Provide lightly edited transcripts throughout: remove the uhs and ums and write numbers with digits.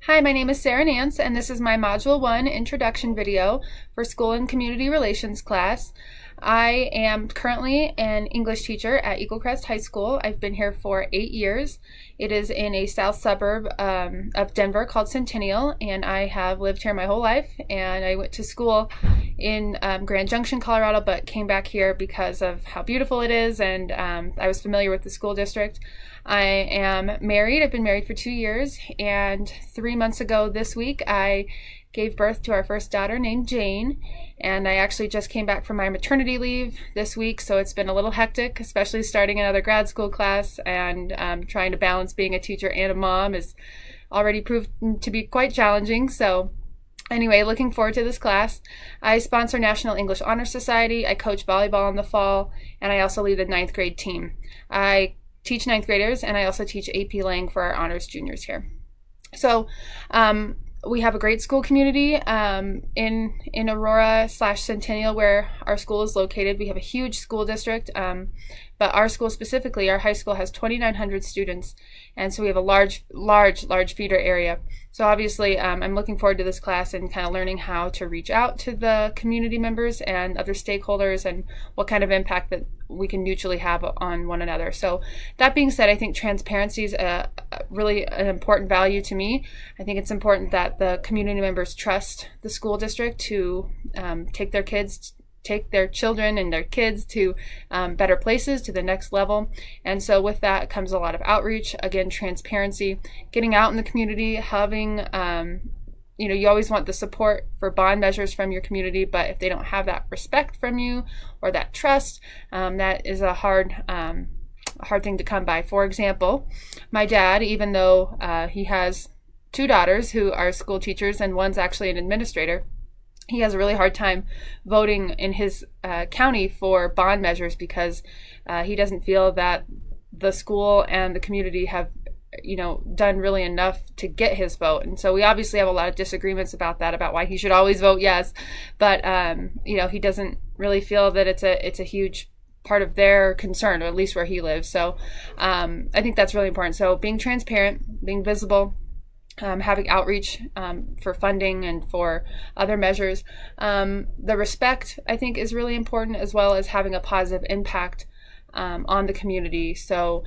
Hi, my name is Sarah Nance, and this is my Module 1 introduction video for School and Community Relations class. I am currently an English teacher at Eagle Crest High School. I've been here for 8 years. It is in a south suburb of Denver called Centennial, and I have lived here my whole life. And I went to school in Grand Junction, Colorado, but came back here because of how beautiful it is, and I was familiar with the school district. I am married. I've been married for 2 years, and 3 months ago this week I gave birth to our first daughter named Jane, and I actually just came back from my maternity leave this week, so it's been a little hectic, especially starting another grad school class, and trying to balance being a teacher and a mom is already proved to be quite challenging. So anyway, looking forward to this class. I sponsor National English Honor Society, I coach volleyball in the fall, and I also lead the 9th grade team. I teach 9th graders, and I also teach AP Lang for our honors juniors here. So we have a great school community in Aurora/Centennial, where our school is located. We have a huge school district, but our school specifically, our high school, has 2,900 students, and so we have a large feeder area. So obviously I'm looking forward to this class and kind of learning how to reach out to the community members and other stakeholders and what kind of impact that we can mutually have on one another. So that being said, I think transparency is really an important value to me. I think it's important that the community members trust the school district to take their children and their kids to better places, to the next level. And so with that comes a lot of outreach, again, transparency, getting out in the community, having you always want the support for bond measures from your community, but if they don't have that respect from you or that trust, that is a hard thing to come by. For example, my dad, even though he has 2 daughters who are school teachers and one's actually an administrator, he has a really hard time voting in his county for bond measures because he doesn't feel that the school and the community have done really enough to get his vote. And so we obviously have a lot of disagreements about that, about why he should always vote yes, but he doesn't really feel that it's a huge part of their concern, or at least where he lives. So I think that's really important. So being transparent, being visible, having outreach for funding and for other measures. The respect, I think, is really important, as well as having a positive impact on the community. So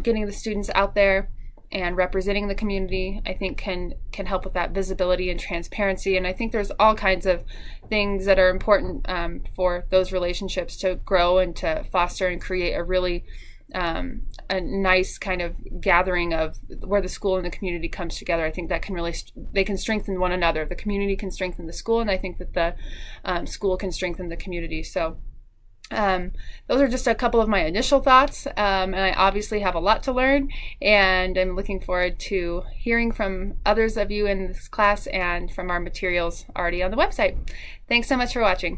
getting the students out there and representing the community, I think, can help with that visibility and transparency. And I think there's all kinds of things that are important for those relationships to grow and to foster and create a really a nice kind of gathering of where the school and the community comes together. I think that can really they can strengthen one another. The community can strengthen the school, and I think that the school can strengthen the community. So those are just a couple of my initial thoughts, and I obviously have a lot to learn, and I'm looking forward to hearing from others of you in this class and from our materials already on the website. Thanks so much for watching.